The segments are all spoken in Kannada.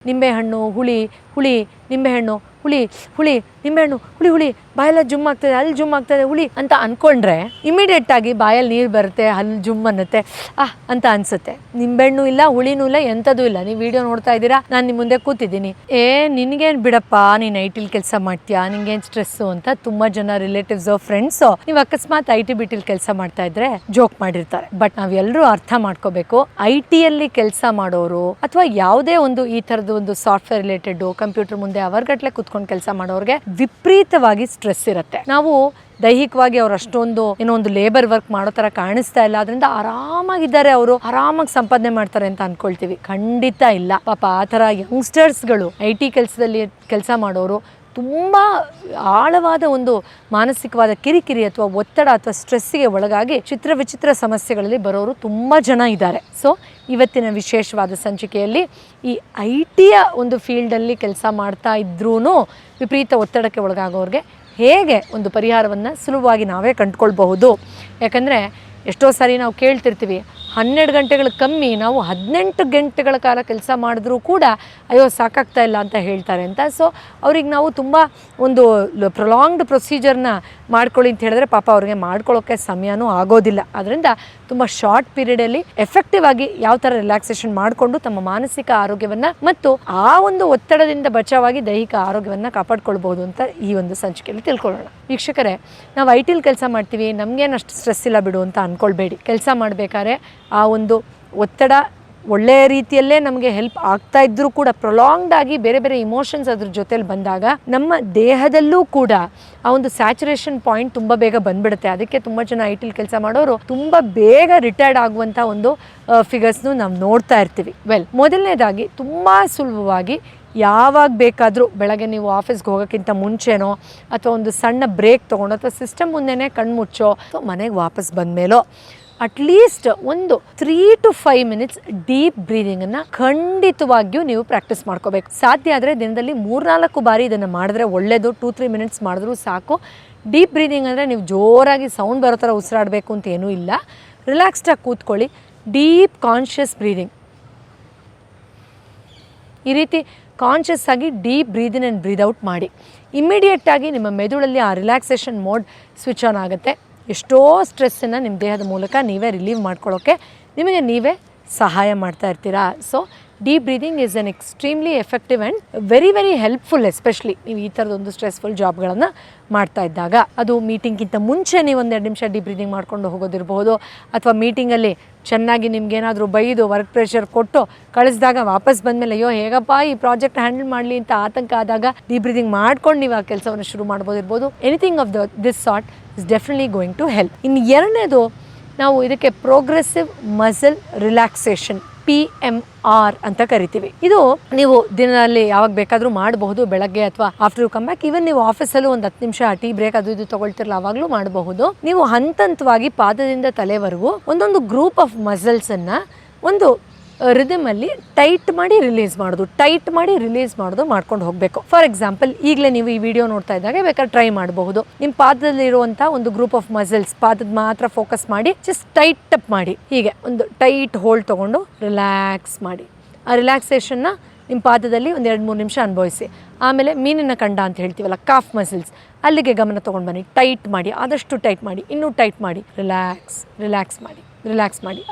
ನಿಂಬೆಹಣ್ಣು ಹುಳಿ ನಿಂಬೆಹಣ್ಣು ಹುಳಿ ನಿಂಬೆಹಣ್ಣು ಹುಳಿ ಬಾಯೆಲ್ಲ ಜುಮ್ ಆಗ್ತದೆ, ಅಲ್ಲಿ ಜುಮ್ ಆಗ್ತದೆ, ಹುಳಿ ಅಂತ ಅಂದ್ಕೊಂಡ್ರೆ ಇಮಿಡಿಯೇಟ್ ಆಗಿ ಬಾಯಲ್ಲಿ ನೀರು ಬರುತ್ತೆ, ಅಲ್ಲಿ ಜುಮ್ ಅನ್ನತ್ತೆ ಅಂತ ಅನ್ಸುತ್ತೆ. ನಿಂಬೆಹಣ್ಣು ಇಲ್ಲ, ಹುಳಿನೂ ಇಲ್ಲ, ಎಂಥದೂ ಇಲ್ಲ. ನೀವು ವಿಡಿಯೋ ನೋಡ್ತಾ ಇದ್ದೀರಾ, ನಾನು ನಿಮ್ಮ ಮುಂದೆ ಕೂತಿದ್ದೀನಿ. ನಿನಗೇನು ಬಿಡಪ್ಪ, ನೀನು IT ಕೆಲಸ ಮಾಡ್ತೀಯಾ, ನಿಂಗೇನು ಸ್ಟ್ರೆಸ್ಸು ಅಂತ ತುಂಬ ಜನ ರಿಲೇಟಿವ್ಸು ಫ್ರೆಂಡ್ಸು ನೀವು ಅಕಸ್ಮಾತ್ IT BT ಕೆಲಸ ಮಾಡ್ತಾ ಇದ್ರೆ ಜೋಕ್ ಮಾಡಿರ್ತಾರೆ. ಬಟ್ ನಾವೆಲ್ಲರೂ ಅರ್ಥ ಮಾಡ್ಕೋಬೇಕು, IT ಕೆಲಸ ಮಾಡೋರು ಅಥವಾ ಯಾವುದೇ ಒಂದು ಈ ಥರದ್ದು ಒಂದು ಸಾಫ್ಟ್ವೇರ್ ರಿಲೇಟೆಡ್ ಕಂಪ್ಯೂಟರ್ ಮುಂದೆ ಅವರ್ಗಟ್ಲೆ ಕುತ್ಕೊಂಡು ಕೆಲಸ ಮಾಡೋರಿಗೆ ವಿಪರೀತವಾಗಿ ಸ್ಟ್ರೆಸ್ ಇರುತ್ತೆ. ನಾವು ದೈಹಿಕವಾಗಿ ಅವ್ರು ಅಷ್ಟೊಂದು ಏನೋ ಒಂದು ಲೇಬರ್ ವರ್ಕ್ ಮಾಡೋ ತರ ಕಾಣಿಸ್ತಾ ಇಲ್ಲ, ಅದರಿಂದ ಆರಾಮಾಗಿದ್ದಾರೆ, ಅವರು ಆರಾಮಾಗಿ ಸಂಪಾದನೆ ಮಾಡ್ತಾರೆ ಅಂತ ಅನ್ಕೊಳ್ತೀವಿ. ಖಂಡಿತ ಇಲ್ಲ. ಪಾಪ ಆ ಥರ ಯಂಗ್ಸ್ಟರ್ಸ್ಗಳು IT ಕೆಲಸದಲ್ಲಿ ಕೆಲಸ ಮಾಡೋರು ತುಂಬ ಆಳವಾದ ಒಂದು ಮಾನಸಿಕವಾದ ಕಿರಿಕಿರಿ ಅಥವಾ ಒತ್ತಡ ಅಥವಾ ಸ್ಟ್ರೆಸ್ಸಿಗೆ ಒಳಗಾಗಿ ವಿಚಿತ್ರ ಸಮಸ್ಯೆಗಳಲ್ಲಿ ಬರೋರು ತುಂಬ ಜನ ಇದ್ದಾರೆ. ಸೊ ಇವತ್ತಿನ ವಿಶೇಷವಾದ ಸಂಚಿಕೆಯಲ್ಲಿ ಈ IT ಒಂದು ಫೀಲ್ಡಲ್ಲಿ ಕೆಲಸ ಮಾಡ್ತಾ ಇದ್ರೂ ವಿಪರೀತ ಒತ್ತಡಕ್ಕೆ ಒಳಗಾಗೋರಿಗೆ ಹೇಗೆ ಒಂದು ಪರಿಹಾರವನ್ನು ಸುಲಭವಾಗಿ ನಾವೇ ಕಂಡುಕೊಳ್ಬಹುದು. ಯಾಕಂದರೆ ಎಷ್ಟೋ ಸಾರಿ ನಾವು ಕೇಳ್ತಿರ್ತೀವಿ, 12 ಗಂಟೆಗಳು ಕಮ್ಮಿ, ನಾವು 18 ಗಂಟೆಗಳ ಕಾಲ ಕೆಲಸ ಮಾಡಿದ್ರೂ ಕೂಡ ಅಯ್ಯೋ ಸಾಕಾಗ್ತಾ ಇಲ್ಲ ಅಂತ ಹೇಳ್ತಾರೆ ಅಂತ. ಸೊ ಅವ್ರಿಗೆ ನಾವು ತುಂಬ ಒಂದು ಪ್ರೊಲಾಂಗ್ಡ್ ಪ್ರೊಸೀಜರ್ನ ಮಾಡ್ಕೊಳ್ಳಿ ಅಂತ ಹೇಳಿದ್ರೆ ಪಾಪ ಅವ್ರಿಗೆ ಮಾಡ್ಕೊಳ್ಳೋಕ್ಕೆ ಸಮಯನೂ ಆಗೋದಿಲ್ಲ. ಅದರಿಂದ ತುಂಬ ಶಾರ್ಟ್ ಪೀರಿಯಡಲ್ಲಿ ಎಫೆಕ್ಟಿವ್ ಆಗಿ ಯಾವ ಥರ ರಿಲ್ಯಾಕ್ಸೇಷನ್ ಮಾಡಿಕೊಂಡು ತಮ್ಮ ಮಾನಸಿಕ ಆರೋಗ್ಯವನ್ನು ಮತ್ತು ಆ ಒಂದು ಒತ್ತಡದಿಂದ ಬಚಾವಾಗಿ ದೈಹಿಕ ಆರೋಗ್ಯವನ್ನು ಕಾಪಾಡ್ಕೊಳ್ಬೋದು ಅಂತ ಈ ಒಂದು ಸಂಚಿಕೆಯಲ್ಲಿ ತಿಳ್ಕೊಳ್ಳೋಣ. ವೀಕ್ಷಕರೇ, ನಾವು IT ಕೆಲಸ ಮಾಡ್ತೀವಿ, ನಮಗೇನು ಅಷ್ಟು ಸ್ಟ್ರೆಸ್ ಇಲ್ಲ ಬಿಡು ಅಂತ ಅಂದ್ಕೊಳ್ಬೇಡಿ. ಕೆಲಸ ಮಾಡಬೇಕಾದ್ರೆ ಆ ಒಂದು ಒತ್ತಡ ಒಳ್ಳೆಯ ರೀತಿಯಲ್ಲೇ ನಮಗೆ ಹೆಲ್ಪ್ ಆಗ್ತಾ ಇದ್ರೂ ಕೂಡ ಪ್ರೊಲಾಂಗ್ಡ್ ಆಗಿ ಬೇರೆ ಬೇರೆ ಇಮೋಷನ್ಸ್ ಅದ್ರ ಜೊತೆಲಿ ಬಂದಾಗ ನಮ್ಮ ದೇಹದಲ್ಲೂ ಕೂಡ ಆ ಒಂದು ಸ್ಯಾಚುರೇಷನ್ ಪಾಯಿಂಟ್ ತುಂಬ ಬೇಗ ಬಂದ್ಬಿಡುತ್ತೆ. ಅದಕ್ಕೆ ತುಂಬ ಜನ IT ಕೆಲಸ ಮಾಡೋರು ತುಂಬ ಬೇಗ ರಿಟೈರ್ಡ್ ಆಗುವಂಥ ಒಂದು ಫಿಗರ್ಸ್ನು ನಾವು ನೋಡ್ತಾ ಇರ್ತೀವಿ. ಮೊದಲನೇದಾಗಿ ತುಂಬ ಸುಲಭವಾಗಿ ಯಾವಾಗ ಬೇಕಾದರೂ ಬೆಳಗ್ಗೆ ನೀವು ಆಫೀಸ್ಗೆ ಹೋಗೋಕ್ಕಿಂತ ಮುಂಚೆನೋ ಅಥವಾ ಒಂದು ಸಣ್ಣ ಬ್ರೇಕ್ ತೊಗೊಂಡು ಅಥವಾ ಸಿಸ್ಟಮ್ ಮುಂದೆನೇ ಕಣ್ಮುಚ್ಚೋ ಅಥವಾ ಮನೆಗೆ ವಾಪಸ್ ಬಂದಮೇಲೋ ಅಟ್ಲೀಸ್ಟ್ ಒಂದು 3 to 5 minutes ಡೀಪ್ ಬ್ರೀದಿಂಗನ್ನು ಖಂಡಿತವಾಗಿಯೂ ನೀವು ಪ್ರಾಕ್ಟೀಸ್ ಮಾಡ್ಕೋಬೇಕು. ಸಾಧ್ಯ ಆದರೆ ದಿನದಲ್ಲಿ 3-4 ಬಾರಿ ಇದನ್ನು ಮಾಡಿದ್ರೆ ಒಳ್ಳೆಯದು. 2-3 minutes ಮಾಡಿದ್ರೂ ಸಾಕು. ಡೀಪ್ ಬ್ರೀದಿಂಗ್ ಅಂದರೆ ನೀವು ಜೋರಾಗಿ ಸೌಂಡ್ ಬರೋ ಥರ ಉಸಿರಾಡಬೇಕು ಅಂತ ಏನೂ ಇಲ್ಲ. ರಿಲ್ಯಾಕ್ಸ್ಡಾಗಿ ಕೂತ್ಕೊಳ್ಳಿ. ಡೀಪ್ ಕಾನ್ಷಿಯಸ್ ಬ್ರೀದಿಂಗ್, ಈ ರೀತಿ ಕಾನ್ಷಿಯಸ್ ಆಗಿ deep breathe in and breathe out ಮಾಡಿ. ಇಮ್ಮಿಡಿಯೇಟಾಗಿ ನಿಮ್ಮ ಮೆದುಳಲ್ಲಿ ಆ ರಿಲ್ಯಾಕ್ಸೇಷನ್ ಮೋಡ್ ಸ್ವಿಚ್ ಆನ್ ಆಗುತ್ತೆ. ಎಷ್ಟೋ ಸ್ಟ್ರೆಸ್ಸನ್ನು ನಿಮ್ಮ ದೇಹದ ಮೂಲಕ ನೀವೇ ರಿಲೀವ್ ಮಾಡ್ಕೊಳ್ಳೋಕ್ಕೆ ನಿಮಗೆ ನೀವೇ ಸಹಾಯ ಮಾಡ್ತಾ ಇರ್ತೀರಾ. So deep breathing is N extremely effective and very helpful, especially ನೀವು ಈ ಥರದೊಂದು ಸ್ಟ್ರೆಸ್ಫುಲ್ ಜಾಬ್ಗಳನ್ನು ಮಾಡ್ತಾ ಇದ್ದಾಗ. ಅದು ಮೀಟಿಂಗ್ಗಿಂತ ಮುಂಚೆ ನೀವು 1-2 ನಿಮಿಷ ಡೀಪ್ ಬ್ರೀದಿಂಗ್ ಮಾಡ್ಕೊಂಡು ಹೋಗೋದಿರಬಹುದು, ಅಥವಾ ಮೀಟಿಂಗಲ್ಲಿ ಚೆನ್ನಾಗಿ ನಿಮ್ಗೇನಾದರೂ ಬೈದು ವರ್ಕ್ ಪ್ರೆಷರ್ ಕೊಟ್ಟು ಕಳಿಸಿದಾಗ ವಾಪಸ್ ಬಂದಮೇಲೆ ಅಯ್ಯೋ ಹೇಗಪ್ಪ ಈ ಪ್ರಾಜೆಕ್ಟ್ ಹ್ಯಾಂಡಲ್ ಮಾಡಲಿ ಅಂತ ಆತಂಕ ಆದಾಗ ಡೀಪ್ ಬ್ರೀದಿಂಗ್ ಮಾಡ್ಕೊಂಡು ನೀವು ಆ ಕೆಲಸವನ್ನು ಶುರು ಮಾಡ್ಬೋದಿರ್ಬೋದು. Anything of this sort is definitely going to help. ಇನ್ನು ಎರಡನೇದು, ನಾವು ಇದಕ್ಕೆ ಪ್ರೋಗ್ರೆಸಿವ್ ಮಸಲ್ ರಿಲ್ಯಾಕ್ಸೇಷನ್ PMR ಅಂತ ಕರಿತೀವಿ. ಇದು ನೀವು ದಿನದಲ್ಲಿ ಯಾವಾಗ ಬೇಕಾದರೂ ಮಾಡಬಹುದು, ಬೆಳಗ್ಗೆ ಅಥವಾ after you come back. Even ನೀವು ಆಫೀಸಲ್ಲೂ ಒಂದು 10 ನಿಮಿಷ ಟೀ ಬ್ರೇಕ್ ಅದು ಇದು ತಗೊಳ್ತಿರಲ್ಲ, ಅವಾಗಲೂ ಮಾಡಬಹುದು. ನೀವು ಹಂತವಾಗಿ ಪಾದದಿಂದ ತಲೆವರೆಗೂ ಒಂದೊಂದು ಗ್ರೂಪ್ ಆಫ್ ಮಸಲ್ಸನ್ನು ಒಂದು ರಿದಮಲ್ಲಿ ಟೈಟ್ ಮಾಡಿ ರಿಲೀಸ್ ಮಾಡೋದು ಮಾಡ್ಕೊಂಡು ಹೋಗಬೇಕು. ಫಾರ್ ಎಕ್ಸಾಂಪಲ್, ಈಗಲೇ ನೀವು ಈ ವಿಡಿಯೋ ನೋಡ್ತಾ ಇದ್ದಾಗ ಬೇಕಾದ್ರೆ ಟ್ರೈ ಮಾಡಬಹುದು. ನಿಮ್ಮ ಪಾದದಲ್ಲಿರುವಂಥ ಒಂದು ಗ್ರೂಪ್ ಆಫ್ ಮಸಲ್ಸ್ ಪಾದದ ಮಾತ್ರ ಫೋಕಸ್ ಮಾಡಿ ಜಸ್ಟ್ ಟೈಟ್ ಅಪ್ ಮಾಡಿ, ಹೀಗೆ ಒಂದು ಟೈಟ್ ಹೋಲ್ಡ್ ತೊಗೊಂಡು ರಿಲ್ಯಾಕ್ಸ್ ಮಾಡಿ. ಆ ರಿಲ್ಯಾಕ್ಸೇಷನ್ನ ನಿಮ್ಮ ಪಾದದಲ್ಲಿ ಒಂದು 2-3 ನಿಮಿಷ ಅನುಭವಿಸಿ. ಆಮೇಲೆ ಮೀನಿನ ಕಂಡ ಅಂತ ಹೇಳ್ತೀವಲ್ಲ, ಕಾಫ್ ಮಸಲ್ಸ್, ಅಲ್ಲಿಗೆ ಗಮನ ತೊಗೊಂಡು ಬನ್ನಿ. ಟೈಟ್ ಮಾಡಿ, ಆದಷ್ಟು ಟೈಟ್ ಮಾಡಿ, ಇನ್ನೂ ಟೈಟ್ ಮಾಡಿ, ರಿಲ್ಯಾಕ್ಸ್ ಮಾಡಿ.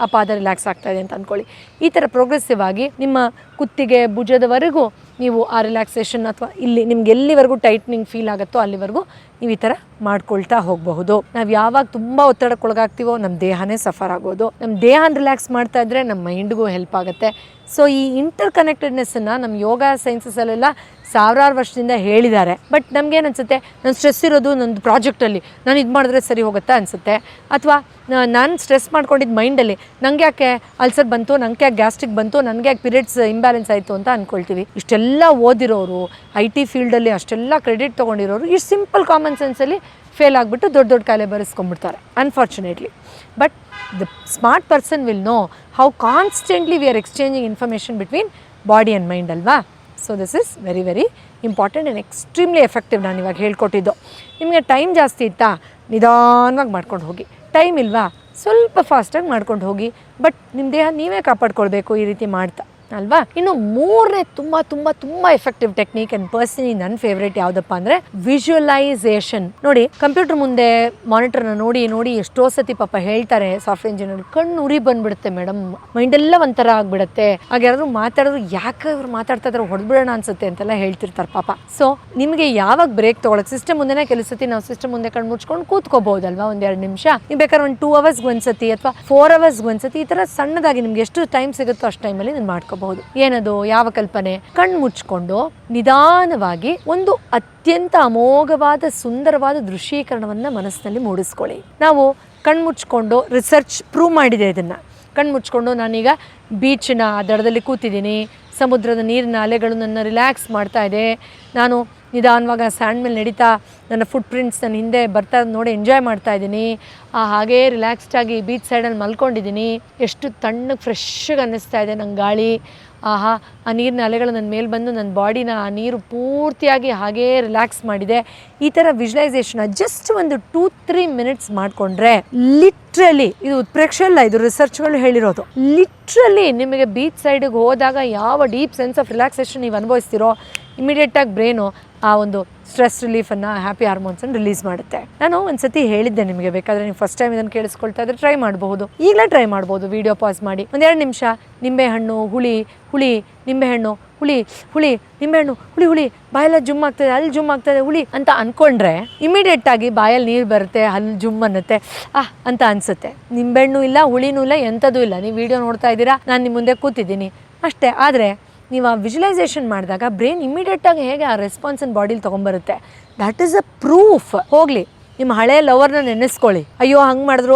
ಆ ಪಾದ ರಿಲ್ಯಾಕ್ಸ್ ಆಗ್ತಾ ಇದೆ ಅಂತ ಅಂದ್ಕೊಳ್ಳಿ. ಈ ಥರ ಪ್ರೋಗ್ರೆಸಿವ್ ಆಗಿ ನಿಮ್ಮ ಕುತ್ತಿಗೆ ಭುಜದವರೆಗೂ ನೀವು ಆ ರಿಲ್ಯಾಕ್ಸೇಷನ್ ಅಥವಾ ಇಲ್ಲಿ ನಿಮ್ಗೆ ಎಲ್ಲಿವರೆಗೂ ಟೈಟ್ನಿಂಗ್ ಫೀಲ್ ಆಗುತ್ತೋ ಅಲ್ಲಿವರೆಗೂ ನೀವು ಈ ಥರ ಮಾಡ್ಕೊಳ್ತಾ ಹೋಗಬಹುದು. ನಾವು ಯಾವಾಗ ತುಂಬ ಒತ್ತಡಕ್ಕೊಳಗಾಗ್ತೀವೋ ನಮ್ಮ ದೇಹನೇ ಸಫರ್ ಆಗೋದು. ನಮ್ಮ ದೇಹನ ರಿಲ್ಯಾಕ್ಸ್ ಮಾಡ್ತಾ ಇದ್ದರೆ ನಮ್ಮ ಮೈಂಡ್ಗೂ ಹೆಲ್ಪ್ ಆಗುತ್ತೆ. ಸೊ ಈ ಇಂಟರ್ ಕನೆಕ್ಟೆಡ್ನೆಸ್ಸನ್ನು ನಮ್ಮ ಯೋಗ ಸೈನ್ಸಸ್ಸಲ್ಲೆಲ್ಲ ಸಾವಿರಾರು ವರ್ಷದಿಂದ ಹೇಳಿದ್ದಾರೆ. ಬಟ್ ನಮಗೇನು ಅನಿಸುತ್ತೆ, ನಾನು ಸ್ಟ್ರೆಸ್ ಇರೋದು ನನ್ನ ಪ್ರಾಜೆಕ್ಟಲ್ಲಿ, ನಾನು ಇದು ಮಾಡಿದ್ರೆ ಸರಿ ಹೋಗುತ್ತಾ ಅನಿಸುತ್ತೆ. ಅಥವಾ ನಾನು ಸ್ಟ್ರೆಸ್ ಮಾಡ್ಕೊಂಡಿದ್ದು ಮೈಂಡಲ್ಲಿ, ನನಗೆ ಯಾಕೆ ಅಲ್ಸರ್ ಬಂತು, ನನಗೆ ಯಾಕೆ ಗ್ಯಾಸ್ಟ್ರಿಕ್ ಬಂತು, ನನಗೆ ಯಾಕೆ ಪೀರಿಯಡ್ಸ್ ಇಂಬ್ಯಾಲೆನ್ಸ್ ಆಯಿತು ಅಂತ ಅಂದ್ಕೊಳ್ತೀವಿ. ಇಷ್ಟೆಲ್ಲ ಓದಿರೋರು, IT ಫೀಲ್ಡಲ್ಲಿ ಅಷ್ಟೆಲ್ಲ ಕ್ರೆಡಿಟ್ ತೊಗೊಂಡಿರೋರು ಈ ಸಿಂಪಲ್ ಕಾಮನ್ ಸೆನ್ಸಲ್ಲಿ ಫೇಲ್ ಆಗಿಬಿಟ್ಟು ದೊಡ್ಡ ಕಾಯಿಲೆ ಬರೆಸ್ಕೊಂಡ್ಬಿಡ್ತಾರೆ, unfortunately. But the smart person will know how constantly we are exchanging information between body and mind ಅಲ್ವಾ. So this is very important and extremely effective. ನಾನು ಇವಾಗ ಹೇಳ್ಕೊಟ್ಟಿದ್ದು. ನಿಮಗೆ ಟೈಮ್ ಜಾಸ್ತಿ ಇತ್ತಾ, ನಿಧಾನವಾಗಿ ಮಾಡ್ಕೊಂಡು ಹೋಗಿ. ಟೈಮ್ ಇಲ್ವಾ, ಸ್ವಲ್ಪ ಫಾಸ್ಟಾಗಿ ಮಾಡ್ಕೊಂಡು ಹೋಗಿ. ಬಟ್ ನಿಮ್ಮ ದೇಹ ನೀವೇ ಕಾಪಾಡ್ಕೊಳ್ಬೇಕು ಈ ರೀತಿ ಮಾಡ್ತಾ. ಅಲ್ವಾ? ಇನ್ನು ಮೂರನೇ ತುಂಬಾ ತುಂಬಾ ತುಂಬಾ ಎಫೆಕ್ಟಿವ್ ಟೆಕ್ನಿಕ್ ಅಂಡ್ ಪರ್ಸನಲಿ ನನ್ನ ಫೇವ್ರೇಟ್ ಯಾವ್ದಪ್ಪ ಅಂದ್ರೆ ವಿಜುವಲೈಸೇಷನ್. ನೋಡಿ, ಕಂಪ್ಯೂಟರ್ ಮುಂದೆ ಮಾನಿಟರ್ನ ನೋಡಿ ನೋಡಿ ಎಷ್ಟೋ ಸತಿ ಪಾಪ ಹೇಳ್ತಾರೆ ಸಾಫ್ಟ್ವೇರ್ ಇಂಜಿನಿಯರ್, ಕಣ್ಣು ಉರಿ ಬಂದ್ಬಿಡುತ್ತೆ ಮೇಡಮ್, ಮೈಂಡ್ ಎಲ್ಲ ಒಂಥರ ಆಗ್ಬಿಡುತ್ತೆ, ಹಾಗೆ ಯಾರಾದ್ರೂ ಮಾತಾಡಿದ್ರು ಯಾಕೆ ಇವ್ರು ಮಾತಾಡ್ತಾ ಇದ್ರೆ ಹೊಡೆದ್ಬಿಡೋಣ ಅನ್ಸುತ್ತೆ ಅಂತೆಲ್ಲ ಹೇಳ್ತಿರ್ತಾರೆ ಪಾಪ. ಸೊ ನಿಮಗೆ ಯಾವಾಗ ಬ್ರೇಕ್ ತಗೊಳಕ್, ಸಿಸ್ಟಮ್ ಮುಂದೆನೇ ಕೆಲವು ಸತಿ ನಾವು ಸಿಸ್ಟಮ್ ಮುಂದೆ ಕಣ್ಣು ಮುಚ್ಕೊಂಡು ಕೂತ್ಕೋಬಹುದಲ್ವಾ ಒಂದ್ 2 ನಿಮಿಷ, ನೀವು ಬೇಕಾದ್ರೆ ಒಂದು 2 ಅವರ್ಸ್ ಒಂದ್ಸತಿ ಅಥವಾ 4 ಅವರ್ಸ್ ಒಂದ್ಸತಿ ಈ ತರ ಸಣ್ಣದಾಗಿ ನಿಮ್ಗೆ ಎಷ್ಟು ಟೈಮ್ ಸಿಗುತ್ತೋ ಅಷ್ಟು ಟೈಮಲ್ಲಿ ನೀವು ಮಾಡ್ಕೋಬಹುದು. ಏನದು, ಯಾವ ಕಲ್ಪನೆ? ಕಣ್ಣು ಮುಚ್ಕೊಂಡು ನಿಧಾನವಾಗಿ ಒಂದು ಅತ್ಯಂತ ಅಮೋಘವಾದ ಸುಂದರವಾದ ದೃಶ್ಯೀಕರಣವನ್ನ ಮನಸ್ಸಿನಲ್ಲಿ ಮೂಡಿಸ್ಕೊಳ್ಳಿ. ನಾವು ಕಣ್ಣು ಮುಚ್ಕೊಂಡು ರಿಸರ್ಚ್ ಪ್ರೂವ್ ಮಾಡಿದೆ ಇದನ್ನ. ಕಣ್ಣು ಮುಚ್ಕೊಂಡು ನಾನೀಗ ಬೀಚಿನ ದಡದಲ್ಲಿ ಕೂತಿದ್ದೀನಿ, ಸಮುದ್ರದ ನೀರಿನ ಅಲೆಗಳು ನನ್ನ ರಿಲ್ಯಾಕ್ಸ್ ಮಾಡ್ತಾ ಇದೆ, ನಾನು ನಿಧಾನವಾಗ ಸ್ಯಾಂಡ್ ಮೇಲೆ ನಡೀತಾ ನನ್ನ ಫುಟ್ ಪ್ರಿಂಟ್ಸ್ ನನ್ನ ಹಿಂದೆ ಬರ್ತಾ ನೋಡಿ ಎಂಜಾಯ್ ಮಾಡ್ತಾ ಇದ್ದೀನಿ, ಹಾಗೇ ರಿಲ್ಯಾಕ್ಸ್ಡಾಗಿ ಬೀಚ್ ಸೈಡಲ್ಲಿ ಮಲ್ಕೊಂಡಿದ್ದೀನಿ, ಎಷ್ಟು ತಣ್ಣಗೆ ಫ್ರೆಶ್ಶಾಗಿ ಅನ್ನಿಸ್ತಾ ಇದೆ ನಂಗೆ ಗಾಳಿ, ಆಹಾ ಆ ನೀರಿನ ಅಲೆಗಳು ನನ್ನ ಮೇಲೆ ಬಂದು ನನ್ನ ಬಾಡಿನ ಆ ನೀರು ಪೂರ್ತಿಯಾಗಿ ಹಾಗೇ ರಿಲ್ಯಾಕ್ಸ್ ಮಾಡಿದೆ. ಈ ಥರ ವಿಜುವಲೈಸೇಷನ್ ಜಸ್ಟ್ ಒಂದು 2-3 ಮಿನಿಟ್ಸ್ ಮಾಡಿಕೊಂಡ್ರೆ ಲಿಟ್ರಲಿ, ಇದು ಉತ್ಪ್ರೇಕ್ಷೆ ಅಲ್ಲ, ಇದು ರಿಸರ್ಚ್ಗಳು ಹೇಳಿರೋದು, ಲಿಟ್ರಲಿ ನಿಮಗೆ ಬೀಚ್ ಸೈಡಿಗೆ ಹೋದಾಗ ಯಾವ ಡೀಪ್ ಸೆನ್ಸ್ ಆಫ್ ರಿಲ್ಯಾಕ್ಸೇಷನ್ ನೀವು ಅನುಭವಿಸ್ತಿರೋ ಇಮಿಡಿಯೇಟಾಗಿ ಬ್ರೈನು ಆ ಒಂದು ಸ್ಟ್ರೆಸ್ ರಿಲೀಫನ್ನು, ಹ್ಯಾಪಿ ಹಾರ್ಮೋನ್ಸನ್ನು ರಿಲೀಸ್ ಮಾಡುತ್ತೆ. ನಾನು ಒಂದು ಸತಿ ಹೇಳಿದ್ದೆ ನಿಮಗೆ, ಬೇಕಾದರೆ ನೀವು ಫಸ್ಟ್ ಟೈಮ್ ಇದನ್ನು ಕೇಳಿಸ್ಕೊಳ್ತಾ ಇದ್ರೆ ಟ್ರೈ ಮಾಡಬಹುದು, ಈಗಲೇ ಟ್ರೈ ಮಾಡ್ಬೋದು. ವಿಡಿಯೋ ಪಾಸ್ ಮಾಡಿ 1-2 ನಿಮಿಷ ನಿಂಬೆಹಣ್ಣು ಹುಳಿ ಹುಳಿ ನಿಂಬೆಹಣ್ಣು ಹುಳಿ ಹುಳಿ ನಿಂಬೆಹಣ್ಣು ಹುಳಿ ಹುಳಿ ಬಾಯೆಲ್ಲ ಜುಮ್ ಆಗ್ತದೆ, ಅಲ್ಲಿ ಜುಮ್ ಆಗ್ತದೆ ಹುಳಿ ಅಂತ ಅಂದ್ಕೊಂಡ್ರೆ ಇಮಿಡಿಯೇಟಾಗಿ ಬಾಯಲ್ಲಿ ನೀರು ಬರುತ್ತೆ, ಅಲ್ಲಿ ಜುಮ್ ಅನ್ನತ್ತೆ, ಅಂತ ಅನಿಸುತ್ತೆ. ನಿಂಬೆಹಣ್ಣು ಇಲ್ಲ, ಹುಳಿನೂ ಇಲ್ಲ, ಎಂಥದೂ ಇಲ್ಲ, ನೀವು ವಿಡಿಯೋ ನೋಡ್ತಾ ಇದ್ದೀರಾ, ನಾನು ನಿಮ್ಮ ಮುಂದೆ ಕೂತಿದ್ದೀನಿ ಅಷ್ಟೇ. ಆದರೆ ನೀವು ಆ ವಿಜುವಲೈಸೇಷನ್ ಮಾಡಿದಾಗ ಬ್ರೈನ್ ಇಮಿಡಿಯೇಟಾಗಿ ಹೇಗೆ ಆ ರೆಸ್ಪಾನ್ಸನ್ನು ಬಾಡಿಲಿ ತೊಗೊಂಬರುತ್ತೆ, ದ್ಯಾಟ್ ಈಸ್ ಅ ಪ್ರೂಫ್. ಹೋಗಲಿ, ನಿಮ್ಮ ಹಳೆ ಲವರ್ನ ನೆನೆಸ್ಕೊಳ್ಳಿ, ಅಯ್ಯೋ ಹಂಗೆ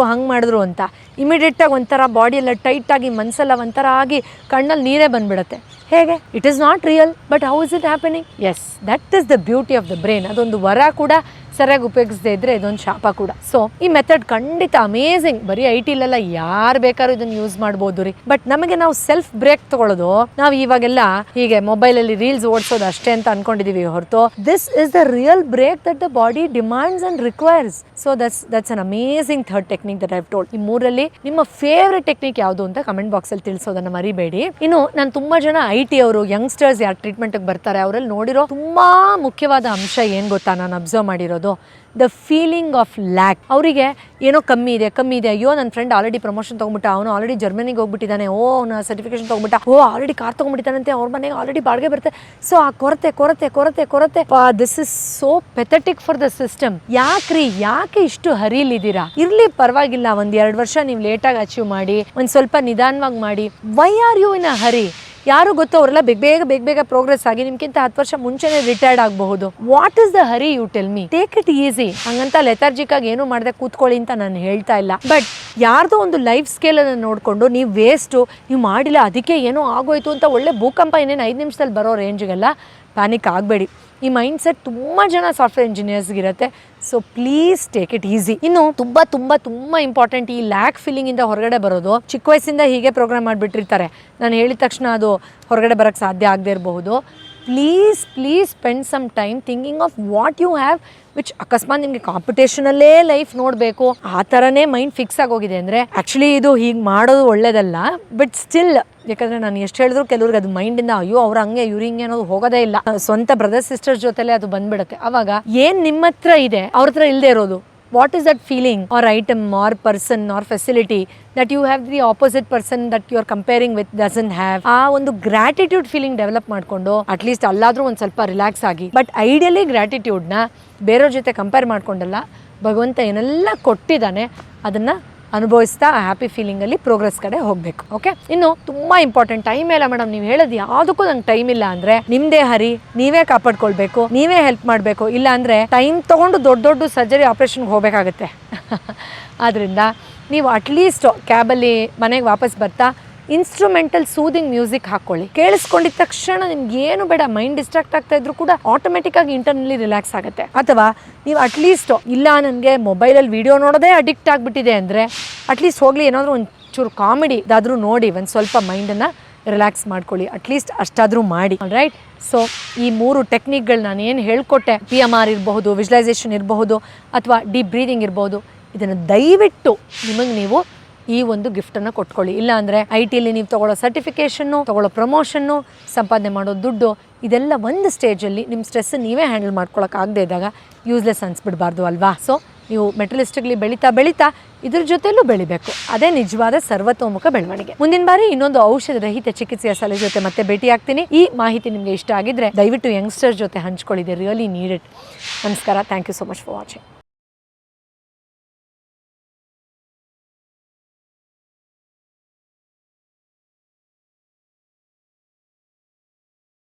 ಮಾಡಿದ್ರು ಅಂತ, ಇಮಿಡಿಯೇಟಾಗಿ ಒಂಥರ ಬಾಡಿಯೆಲ್ಲ ಟೈಟಾಗಿ, ಮನಸ್ಸೆಲ್ಲ ಒಂಥರ ಆಗಿ ಕಣ್ಣಲ್ಲಿ ನೀರೇ ಬಂದುಬಿಡುತ್ತೆ. ಹೇಗೆ? It is not real, but how is it happening? Yes, that is the beauty of the brain. ಅದೊಂದು ವರ ಕೂಡ, ಸರಿಯಾಗಿ ಉಪಯೋಗಿಸದೇ ಇದ್ರೆ ಇದೊಂದು ಶಾಪ ಕೂಡ. ಸೊ ಈ ಮೆಥಡ್ ಖಂಡಿತ ಅಮೇಝಿಂಗ್. ಬರೀ IT-ಲೆಲ್ಲ ಯಾರು ಬೇಕಾದ್ರೂ ಇದನ್ನು ಯೂಸ್ ಮಾಡ್ಬೋದು ರೀ. ಬಟ್ ನಮಗೆ ನಾವು ಸೆಲ್ಫ್ ಬ್ರೇಕ್ ತಗೊಳ್ಳೋದು, ನಾವು ಇವಾಗೆಲ್ಲ ಹೀಗೆ ಮೊಬೈಲಲ್ಲಿ ರೀಲ್ಸ್ ಓಡಿಸೋದು ಅಷ್ಟೇ ಅಂತ ಅನ್ಕೊಂಡಿದೀವಿ ಹೊರತು, this is the real break that the body demands and requires. So that's an amazing third technique that I have told. ಈ ಮೂರಲ್ಲಿ ನಿಮ್ಮ ಫೇವ್ರೆಟ್ ಟೆಕ್ನಿಕ್ ಯಾವುದು ಅಂತ ಕಮೆಂಟ್ ಬಾಕ್ಸಲ್ಲಿ ತಿಳಿಸೋದನ್ನ ಮರಿಬೇಡಿ. ಇನ್ನು ನಾನು ತುಂಬಾ ಜನ IT ಅವರು ಯಂಗ್ಸ್ಟರ್ಸ್ ಯಾರು ಟ್ರೀಟ್ಮೆಂಟ್ಗೆ ಬರ್ತಾರೆ ಅವರಲ್ಲಿ ನೋಡಿರೋ ತುಂಬಾ ಮುಖ್ಯವಾದ ಅಂಶ ಏನು ಗೊತ್ತಾ, ನಾನು ಅಬ್ಸರ್ವ್ ಮಾಡಿರೋದು, ದ ಫೀಲಿಂಗ್ ಆಫ್ ಲ್ಯಾಕ್. ಅವರಿಗೆ ಏನೋ ಕಮ್ಮಿ ಇದೆ, ಅಯ್ಯೋ ನನ್ನ ಫ್ರೆಂಡ್ ಆಲ್ರೆಡಿ ಪ್ರಮೋಷನ್ ತೊಗೊಂಬಿಟ್ಟ, ಅವನು ಆಲ್ರೆಡಿ ಜರ್ಮನಿಗೆ ಹೋಗ್ಬಿಟ್ಟಿದ್ದಾನೆ, ಅವನು ಸರ್ಟಿಫಿಕೇಶನ್ ತೊಗೊಂಬಿಟ್ಟ, ಆಲ್ರೆಡಿ ಕಾರ್ ತೊಗೊಂಬಿಟ್ಟಿದ್ದಾನಂತೆ, ಅವ್ರ ಮನೆಗೆ ಆಲ್ರೆಡಿ ಬಾಡಿಗೆ ಬರುತ್ತೆ. ಸೊ ಆ ಕೊರತೆ this is so pathetic for the system. ಯಾಕೆ ಇಷ್ಟು ಹರಿಲಿದ್ದೀರಾ? ಇರ್ಲಿ, ಪರವಾಗಿಲ್ಲ, 1-2 ವರ್ಷ ನೀವು ಲೇಟಾಗಿ ಅಚೀವ್ ಮಾಡಿ, ಒಂದು ಸ್ವಲ್ಪ ನಿಧಾನವಾಗಿ ಮಾಡಿ. ವೈ ಆರ್ ಯು ಇನ್ ಅ ಹರಿ? ಯಾರು ಗೊತ್ತೋ ಅವರೆಲ್ಲ ಬೇಗ ಪ್ರೋಗ್ರೆಸ್ ಆಗಿ ನಿಮ್ಗಿಂತ 10 ವರ್ಷ ಮುಂಚೆನೆ ರಿಟೈರ್ಡ್ ಆಗಬಹುದು. What is the hurry? You tell me. Take it easy. ಹಂಗಂತ ಲೆಥಾರ್ಜಿಕ್ ಆಗಿ ಏನು ಮಾಡದೆ ಕೂತ್ಕೊಳ್ಳಿ ಅಂತ ನಾನು ಹೇಳ್ತಾ ಇಲ್ಲ. ಬಟ್ ಯಾರ್ದೋ ಒಂದು ಲೈಫ್ ಸ್ಕೇಲ್ ಅನ್ನು ನೋಡ್ಕೊಂಡು ನೀವು ವೇಸ್ಟು, ನೀವು ಮಾಡಿಲ್ಲ ಅದಕ್ಕೆ ಏನೋ ಆಗೋಯ್ತು ಅಂತ ಒಳ್ಳೆ ಭೂಕಂಪ ಇನ್ನೇನು 5 ನಿಮಿಷದಲ್ಲಿ ಬರೋ ರೇಂಜ್ಗೆಲ್ಲ ಪ್ಯಾನಿಕ್ ಆಗಬೇಡಿ. ಈ ಮೈಂಡ್ ಸೆಟ್ ತುಂಬ ಜನ ಸಾಫ್ಟ್ವೇರ್ ಇಂಜಿನಿಯರ್ಸ್ಗಿರುತ್ತೆ. So please take it easy. ಇನ್ನು ತುಂಬ ಇಂಪಾರ್ಟೆಂಟ್, ಈ ಲ್ಯಾಕ್ ಫೀಲಿಂಗಿಂದ ಹೊರಗಡೆ ಬರೋದು. ಚಿಕ್ಕ ವಯಸ್ಸಿಂದ ಹೀಗೆ ಪ್ರೋಗ್ರಾಮ್ ಮಾಡಿಬಿಟ್ಟಿರ್ತಾರೆ, ನಾನು ಹೇಳಿದ ತಕ್ಷಣ ಅದು ಹೊರಗಡೆ ಬರೋಕ್ಕೆ ಸಾಧ್ಯ ಆಗದೆ ಇರಬಹುದು. Please spend some time thinking of what you have, which ಅಕಸ್ಮಾತ್ ನಿಮಗೆ ಕಾಂಪಿಟೇಷನಲ್ಲೇ ಲೈಫ್ ನೋಡಬೇಕು ಆ ಥರನೇ ಮೈಂಡ್ ಫಿಕ್ಸ್ ಆಗೋಗಿದೆ ಅಂದರೆ ಆ್ಯಕ್ಚುಲಿ ಇದು ಹೀಗೆ ಮಾಡೋದು ಒಳ್ಳೇದಲ್ಲ. ಬಟ್ ಸ್ಟಿಲ್, ಯಾಕಂದರೆ ನಾನು ಎಷ್ಟು ಹೇಳಿದ್ರು ಕೆಲವ್ರಿಗೆ ಅದು ಮೈಂಡಿಂದ ಅಯ್ಯೋ ಅವ್ರು ಹಂಗೆ ಇವ್ರು ಹಿಂಗೆ ಅನ್ನೋದು ಹೋಗೋದೇ ಇಲ್ಲ. ಸ್ವಂತ ಬ್ರದರ್ ಸಿಸ್ಟರ್ಸ್ ಜೊತೆಲೇ ಅದು ಬಂದ್ಬಿಡುತ್ತೆ. ಅವಾಗ ಏನು ನಿಮ್ಮ ಹತ್ರ ಇದೆ ಅವ್ರ ಹತ್ರ ಇಲ್ಲದೆ ಇರೋದು, what is that feeling or item or person or facility that you have the opposite person that you are comparing with doesn't have? ಆ ಒಂದು ಗ್ರಾಟಿಟ್ಯೂಡ್ ಫೀಲಿಂಗ್ ಡೆವಲಪ್ ಮಾಡಿಕೊಂಡು ಅಟ್ಲೀಸ್ಟ್ ಅಲ್ಲಾದ್ರೂ ಒಂದು ಸ್ವಲ್ಪ ರಿಲ್ಯಾಕ್ಸ್ ಆಗಿ. ಬಟ್ ಐಡಿಯಲಿ ಗ್ರಾಟಿಟ್ಯೂಡ್ನ ಬೇರೆಯವ್ರ ಜೊತೆ ಕಂಪೇರ್ ಮಾಡ್ಕೊಂಡಲ್ಲ, ಭಗವಂತ ಏನೆಲ್ಲ ಕೊಟ್ಟಿದ್ದಾನೆ ಅದನ್ನು ಅನುಭವಿಸ್ತಾ ಆ ಹ್ಯಾಪಿ ಫೀಲಿಂಗಲ್ಲಿ ಪ್ರೋಗ್ರೆಸ್ ಕಡೆ ಹೋಗಬೇಕು. ಓಕೆ, ಇನ್ನು ತುಂಬ ಇಂಪಾರ್ಟೆಂಟ್, ಟೈಮ್ ಇಲ್ಲ ಮೇಡಮ್, ನೀವು ಹೇಳೋದು ಯಾವುದಕ್ಕೂ ನಂಗೆ ಟೈಮ್ ಇಲ್ಲ ಅಂದರೆ ನಿಮ್ಮದೇ ಹರಿ, ನೀವೇ ಕಾಪಾಡ್ಕೊಳ್ಬೇಕು, ನೀವೇ ಹೆಲ್ಪ್ ಮಾಡಬೇಕು. ಇಲ್ಲ ಅಂದರೆ ಟೈಮ್ ತೊಗೊಂಡು ದೊಡ್ಡ ಸರ್ಜರಿ ಆಪ್ರೇಷನ್ಗೆ ಹೋಗಬೇಕಾಗತ್ತೆ. ಆದ್ದರಿಂದ ನೀವು ಅಟ್ಲೀಸ್ಟ್ ಕ್ಯಾಬಲ್ಲಿ ಮನೆಗೆ ವಾಪಸ್ ಬರ್ತಾ ಇನ್ಸ್ಟ್ರೂಮೆಂಟಲ್ ಸೂದಿಂಗ್ ಮ್ಯೂಸಿಕ್ ಹಾಕ್ಕೊಳ್ಳಿ. ಕೇಳಿಸ್ಕೊಂಡಿದ್ದ ತಕ್ಷಣ ನಿಮ್ಗೆ ಏನು ಬೇಡ, ಮೈಂಡ್ ಡಿಸ್ಟ್ರಾಕ್ಟ್ ಆಗ್ತಾ ಇದ್ರು ಕೂಡ ಆಟೋಮೆಟಿಕ್ ಆಗಿ ಇಂಟರ್ನಲ್ಲಿ ರಿಲ್ಯಾಕ್ಸ್ ಆಗುತ್ತೆ. ಅಥವಾ ನೀವು ಅಟ್ಲೀಸ್ಟ್ ಇಲ್ಲ ನನಗೆ ಮೊಬೈಲಲ್ಲಿ ವಿಡಿಯೋ ನೋಡೋದೇ ಅಡಿಕ್ಟ್ ಆಗಿಬಿಟ್ಟಿದೆ ಅಂದರೆ ಅಟ್ಲೀಸ್ಟ್ ಹೋಗಲಿ ಏನಾದರೂ ಒಂಚೂರು ಕಾಮಿಡಿ ಅದಾದರೂ ನೋಡಿ ಒಂದು ಸ್ವಲ್ಪ ಮೈಂಡನ್ನು ರಿಲ್ಯಾಕ್ಸ್ ಮಾಡ್ಕೊಳ್ಳಿ. ಅಟ್ಲೀಸ್ಟ್ ಅಷ್ಟಾದರೂ ಮಾಡಿ. ರೈಟ್. ಸೊ ಈ 3 ಟೆಕ್ನಿಕ್ಗಳು ನಾನು ಏನು ಹೇಳ್ಕೊಟ್ಟೆ, PMR ಇರಬಹುದು, ವಿಜುವಲೈಸೇಷನ್ ಇರಬಹುದು, ಅಥವಾ ಡೀಪ್ ಬ್ರೀದಿಂಗ್ ಇರಬಹುದು, ಇದನ್ನು ದಯವಿಟ್ಟು ನಿಮಗೆ ನೀವು ಈ ಒಂದು ಗಿಫ್ಟನ್ನು ಕೊಟ್ಕೊಳ್ಳಿ. ಇಲ್ಲ ಅಂದರೆ IT ನೀವು ತೊಗೊಳ್ಳೋ ಸರ್ಟಿಫಿಕೇಷನ್ನು, ತೊಗೊಳ್ಳೋ ಪ್ರಮೋಷನ್ನು, ಸಂಪಾದನೆ ಮಾಡೋ ದುಡ್ಡು, ಇದೆಲ್ಲ ಒಂದು ಸ್ಟೇಜಲ್ಲಿ ನಿಮ್ಮ ಸ್ಟ್ರೆಸ್ ನೀವೇ ಹ್ಯಾಂಡಲ್ ಮಾಡ್ಕೊಳಕ್ಕಾಗದೇ ಇದ್ದಾಗ ಯೂಸ್ಲೆಸ್ ಅನಿಸ್ಬಿಡ್ಬಾರ್ದು ಅಲ್ವಾ. ಸೊ ನೀವು ಮೆಟೀರಿಯಲಿಸ್ಟಿಕ್ಲಿ ಬೆಳೀತಾ ಇದ್ರ ಜೊತೆಲೂ ಬೆಳಿಬೇಕು. ಅದೇ ನಿಜವಾದ ಸರ್ವತೋಮುಖ ಬೆಳವಣಿಗೆ. ಮುಂದಿನ ಬಾರಿ ಇನ್ನೊಂದು ಔಷಧ ರಹಿತ ಚಿಕಿತ್ಸೆಯ ಸಲಹೆ ಜೊತೆ ಮತ್ತೆ ಭೇಟಿ ಆಗ್ತೀನಿ. ಈ ಮಾಹಿತಿ ನಿಮಗೆ ಇಷ್ಟ ಆಗಿದ್ರೆ ದಯವಿಟ್ಟು ಯಂಗ್ಸ್ಟರ್ ಜೊತೆ ಹಂಚ್ಕೊಳ್ಳಿ. Really needed. ನಮಸ್ಕಾರ. Thank you so much for watching.